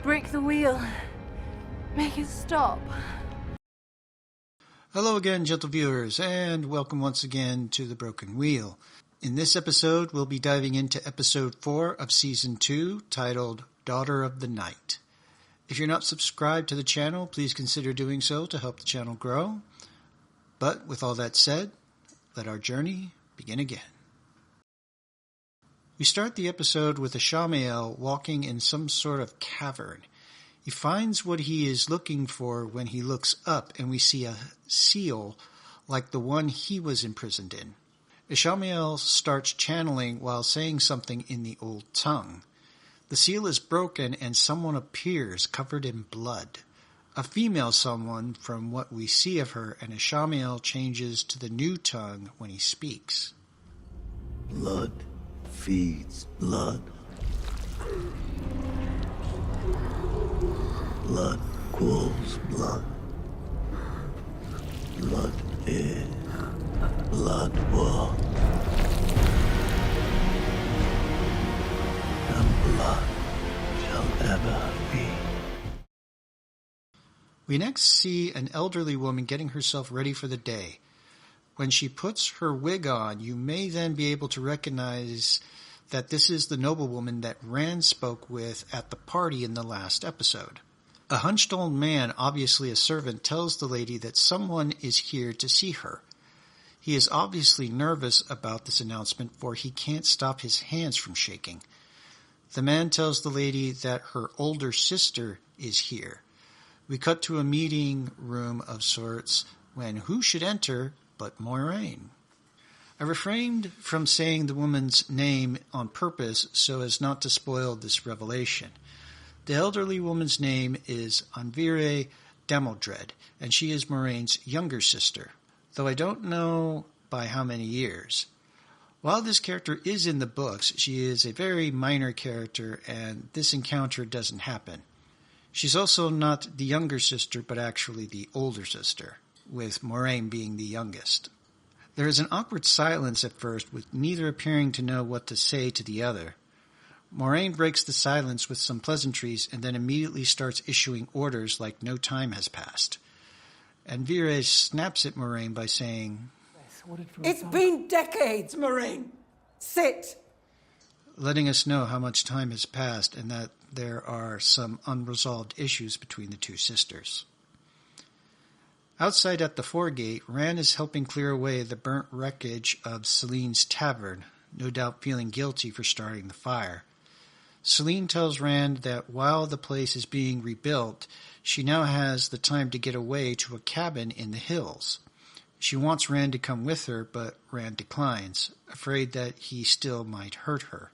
Break the wheel. Make it stop. Hello again, gentle viewers, and welcome once again to The Broken Wheel. In this episode, we'll be diving into episode 4 of season 2, titled Daughter of the Night. If you're not subscribed to the channel, please consider doing so to help the channel grow. But with all that said, let our journey begin again. We start the episode with Ishamael walking in some sort of cavern. He finds what he is looking for when he looks up, and we see a seal like the one he was imprisoned in. Ishamael starts channeling while saying something in the old tongue. The seal is broken and someone appears covered in blood. A female someone from what we see of her, and Ishamael changes to the new tongue when he speaks. Blood feeds blood. Blood cools blood. Blood is, blood was. And blood shall ever be. We next see an elderly woman getting herself ready for the day. When she puts her wig on, you may then be able to recognize that this is the noblewoman that Rand spoke with at the party in the last episode. A hunched old man, obviously a servant, tells the lady that someone is here to see her. He is obviously nervous about this announcement, for he can't stop his hands from shaking. The man tells the lady that her older sister is here. We cut to a meeting room of sorts when who should enter but Moiraine. I refrained from saying the woman's name on purpose so as not to spoil this revelation. The elderly woman's name is Anvire Damodred, and she is Moiraine's younger sister, though I don't know by how many years. While this character is in the books, she is a very minor character, and this encounter doesn't happen. She's also not the younger sister, but actually the older sister, with Moiraine being the youngest. There is an awkward silence at first, with neither appearing to know what to say to the other. Moiraine breaks the silence with some pleasantries and then immediately starts issuing orders like no time has passed. Anvire snaps at Moiraine by saying, "It's been decades, Moiraine. Sit!" letting us know how much time has passed and that there are some unresolved issues between the two sisters. Outside at the foregate, Rand is helping clear away the burnt wreckage of Selene's tavern, no doubt feeling guilty for starting the fire. Selene tells Rand that while the place is being rebuilt, she now has the time to get away to a cabin in the hills. She wants Rand to come with her, but Rand declines, afraid that he still might hurt her.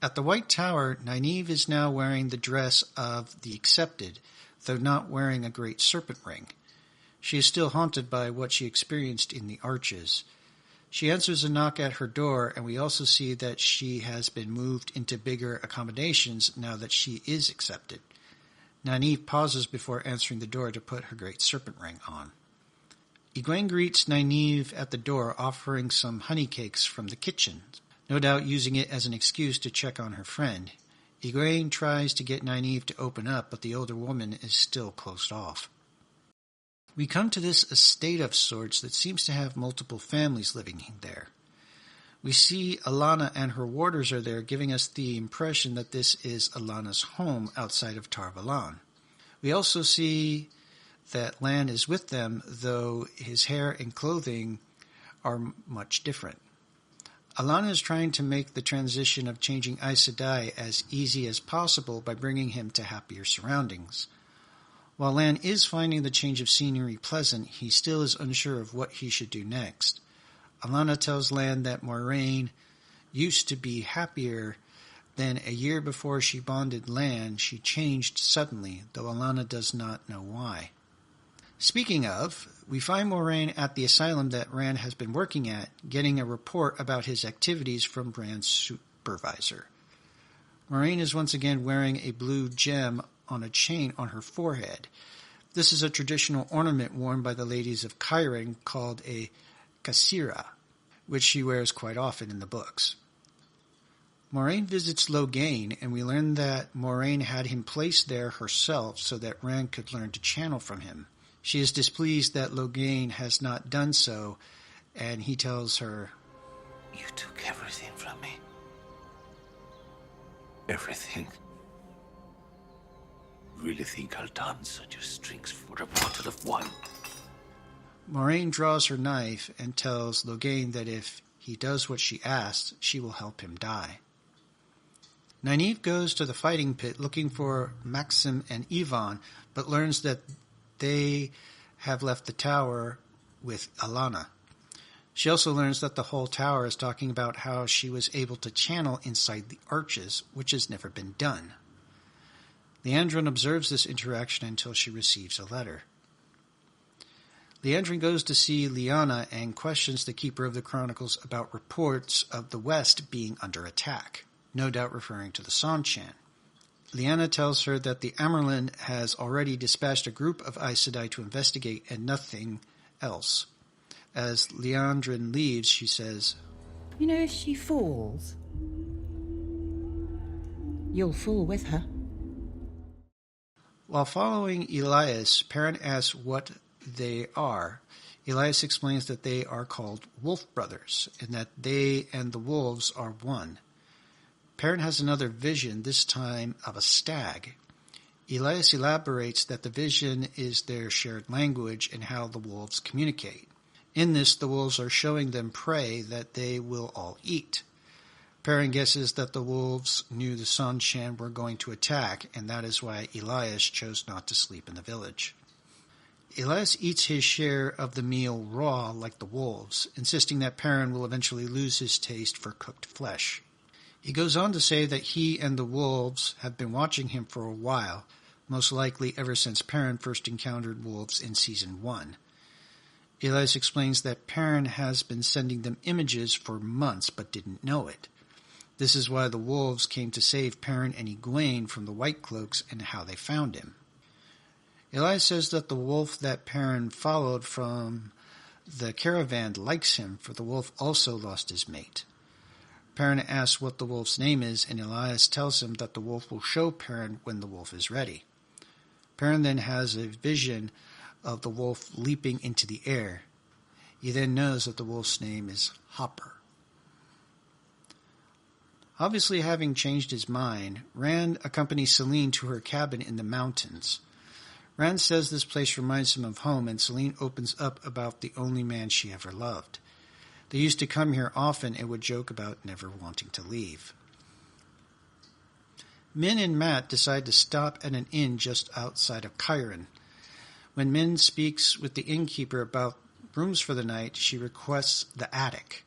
At the White Tower, Nyneave is now wearing the dress of the Accepted, though not wearing a great serpent ring. She is still haunted by what she experienced in the Arches. She answers a knock at her door, and we also see that she has been moved into bigger accommodations now that she is accepted. Nyneave pauses before answering the door to put her great serpent ring on. Egwene greets Nyneave at the door, offering some honey cakes from the kitchen, no doubt using it as an excuse to check on her friend. Egwene tries to get Nyneave to open up, but the older woman is still closed off. We come to this estate of sorts that seems to have multiple families living there. We see Alanna and her warders are there, giving us the impression that this is Alanna's home outside of Tar Valon. We also see that Lan is with them, though his hair and clothing are much different. Alanna is trying to make the transition of changing Aes Sedai as easy as possible by bringing him to happier surroundings. While Lan is finding the change of scenery pleasant, he still is unsure of what he should do next. Alanna tells Lan that Moiraine used to be happier. Then a year before she bonded Lan, she changed suddenly, though Alanna does not know why. Speaking of, we find Moiraine at the asylum that Rand has been working at, getting a report about his activities from Rand's supervisor. Moiraine is once again wearing a blue gem on a chain on her forehead. This is a traditional ornament worn by the ladies of Cairn called a kasira, which she wears quite often in the books. Moraine visits Logain, and we learn that Moraine had him placed there herself so that Rand could learn to channel from him. She is displeased that Logain has not done so, and he tells her, You took everything from me. Everything. Really think I'll dance on your strings for a bottle of wine? Moraine draws her knife and tells Logain that if he does what she asks, she will help him die. Nyneave goes to the fighting pit looking for Maxim and Yvonne, but learns that they have left the tower with Alana. She also learns that the whole tower is talking about how she was able to channel inside the arches, which has never been done. Leandrin observes this interaction until she receives a letter. Leandrin goes to see Lyanna and questions the Keeper of the Chronicles about reports of the West being under attack, no doubt referring to the Seanchan. Lyanna tells her that the Amyrlin has already dispatched a group of Aes Sedai to investigate and nothing else. As Leandrin leaves, she says, You know, if she falls, you'll fall with her. While following Elias, Perrin asks what they are. Elias explains that they are called Wolf Brothers, and that they and the wolves are one. Perrin has another vision, this time of a stag. Elias elaborates that the vision is their shared language and how the wolves communicate. In this, the wolves are showing them prey that they will all eat. Perrin guesses that the wolves knew the Seanchan were going to attack, and that is why Elias chose not to sleep in the village. Elias eats his share of the meal raw like the wolves, insisting that Perrin will eventually lose his taste for cooked flesh. He goes on to say that he and the wolves have been watching him for a while, most likely ever since Perrin first encountered wolves in Season 1. Elias explains that Perrin has been sending them images for months but didn't know it. This is why the wolves came to save Perrin and Egwene from the White Cloaks and how they found him. Elias says that the wolf that Perrin followed from the caravan likes him, for the wolf also lost his mate. Perrin asks what the wolf's name is, and Elias tells him that the wolf will show Perrin when the wolf is ready. Perrin then has a vision of the wolf leaping into the air. He then knows that the wolf's name is Hopper. Obviously having changed his mind, Rand accompanies Selene to her cabin in the mountains. Rand says this place reminds him of home, and Selene opens up about the only man she ever loved. They used to come here often and would joke about never wanting to leave. Min and Mat decide to stop at an inn just outside of Chiron. When Min speaks with the innkeeper about rooms for the night, she requests the attic.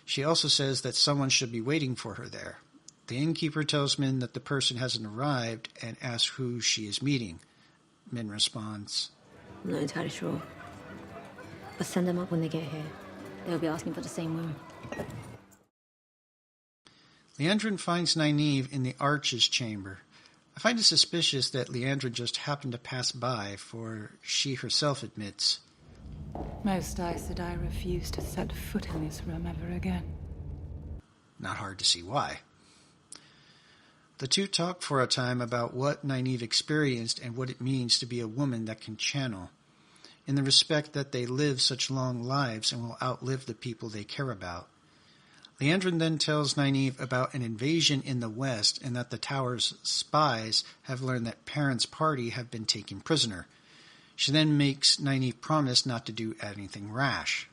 She also says that someone should be waiting for her there. The innkeeper tells Min that the person hasn't arrived and asks who she is meeting. Min responds, I'm not entirely sure. But send them up when they get here. They'll be asking for the same room. Leandrin finds Nyneave in the Arch's chamber. I find it suspicious that Leandrin just happened to pass by, for she herself admits, Most Aes Sedai refuse to set foot in this room ever again. Not hard to see why. The two talk for a time about what Nyneave experienced and what it means to be a woman that can channel, in the respect that they live such long lives and will outlive the people they care about. Leandrin then tells Nyneave about an invasion in the west and that the tower's spies have learned that Perrin's party have been taken prisoner. She then makes Nyneave promise not to do anything rash.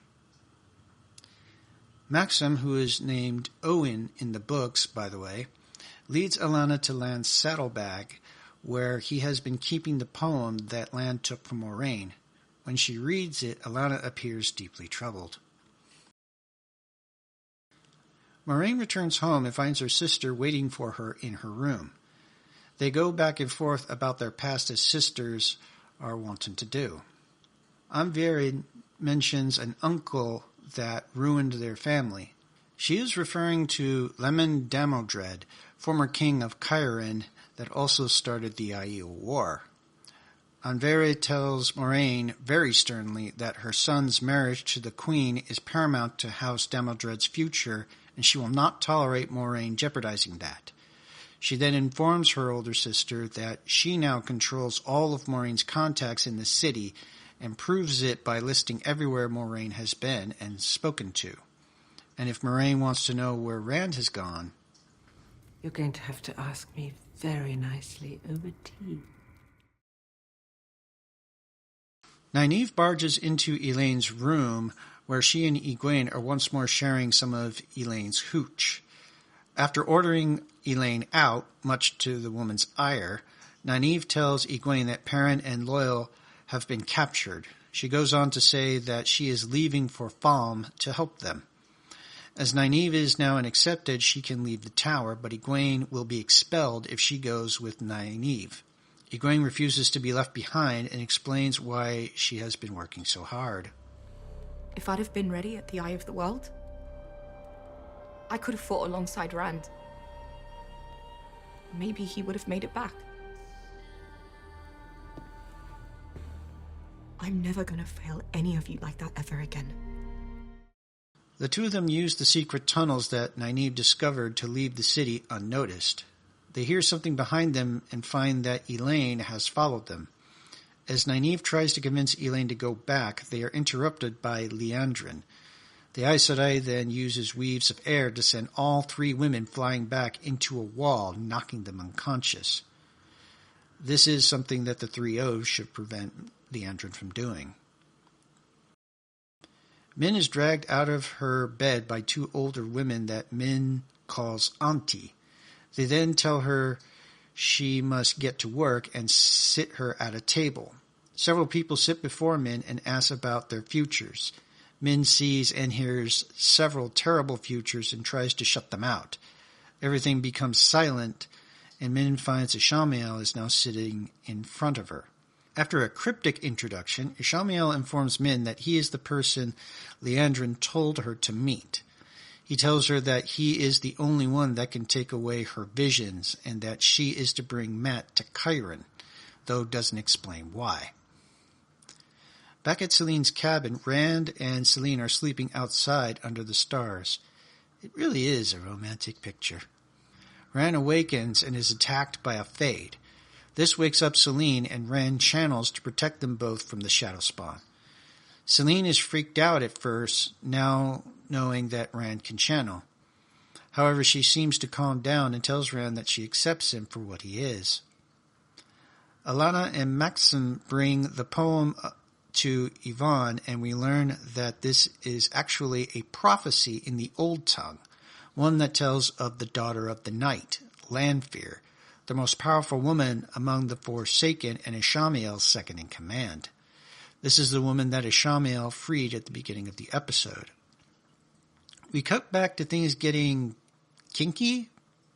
Maxim, who is named Owen in the books, by the way, leads Alana to Land's saddlebag, where he has been keeping the poem that Land took from Moraine. When she reads it, Alana appears deeply troubled. Moraine returns home and finds her sister waiting for her in her room. They go back and forth about their past as sisters are wanting to do. Anverin mentions an uncle that ruined their family. She is referring to Lemon Damodred, former king of Chiron that also started the Aiel War. Anverin tells Moraine very sternly that her son's marriage to the queen is paramount to House Damodred's future and she will not tolerate Moiraine jeopardizing that. She then informs her older sister that she now controls all of Moiraine's contacts in the city and proves it by listing everywhere Moiraine has been and spoken to. And if Moiraine wants to know where Rand has gone... You're going to have to ask me very nicely over tea. Nyneave barges into Elaine's room, where she and Egwene are once more sharing some of Elaine's hooch. After ordering Elaine out, much to the woman's ire, Nyneave tells Egwene that Perrin and Loyal have been captured. She goes on to say that she is leaving for Falm to help them. As Nyneave is now accepted, she can leave the tower, but Egwene will be expelled if she goes with Nyneave. Egwene refuses to be left behind and explains why she has been working so hard. If I'd have been ready at the Eye of the World, I could have fought alongside Rand. Maybe he would have made it back. I'm never gonna fail any of you like that ever again. The two of them use the secret tunnels that Nyneave discovered to leave the city unnoticed. They hear something behind them and find that Elaine has followed them. As Nyneave tries to convince Elaine to go back, they are interrupted by Liandrin. The Aes Sedai then uses weaves of air to send all three women flying back into a wall, knocking them unconscious. This is something that the Three O's should prevent Liandrin from doing. Min is dragged out of her bed by two older women that Min calls Auntie. They then tell her she must get to work and sit her at a table. Several people sit before Min and ask about their futures. Min sees and hears several terrible futures and tries to shut them out. Everything becomes silent, and Min finds Ishamael is now sitting in front of her. After a cryptic introduction, Ishamael informs Min that he is the person Liandrin told her to meet. He tells her that he is the only one that can take away her visions and that she is to bring Mat to Chiron, though doesn't explain why. Back at Selene's cabin, Rand and Selene are sleeping outside under the stars. It really is a romantic picture. Rand awakens and is attacked by a Fade. This wakes up Selene, and Rand channels to protect them both from the Shadow Spawn. Selene is freaked out at first, now knowing that Rand can channel. However, she seems to calm down and tells Rand that she accepts him for what he is. Alana and Maxim bring the poem to Yvonne, and we learn that this is actually a prophecy in the Old Tongue, one that tells of the daughter of the night, Lanfear, the most powerful woman among the Forsaken and Ishamael's second in command. This is the woman that Ishamael freed at the beginning of the episode. We cut back to things getting kinky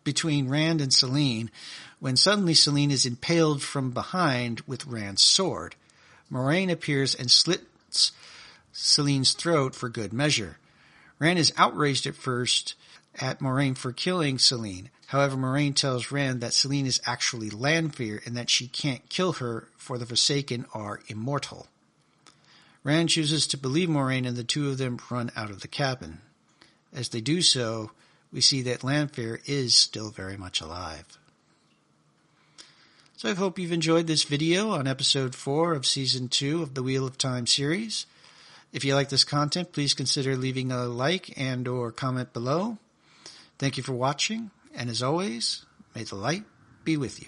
between Rand and Selene, when suddenly Selene is impaled from behind with Rand's sword. Moiraine appears and slits Selene's throat for good measure. Rand is outraged at first at Moiraine for killing Selene. However, Moiraine tells Rand that Selene is actually Lanfear and that she can't kill her, for the Forsaken are immortal. Rand chooses to believe Moiraine, and the two of them run out of the cabin. As they do so, we see that Lanfear is still very much alive. So I hope you've enjoyed this video on episode 4 of season 2 of the Wheel of Time series. If you like this content, please consider leaving a like and or comment below. Thank you for watching, and as always, may the light be with you.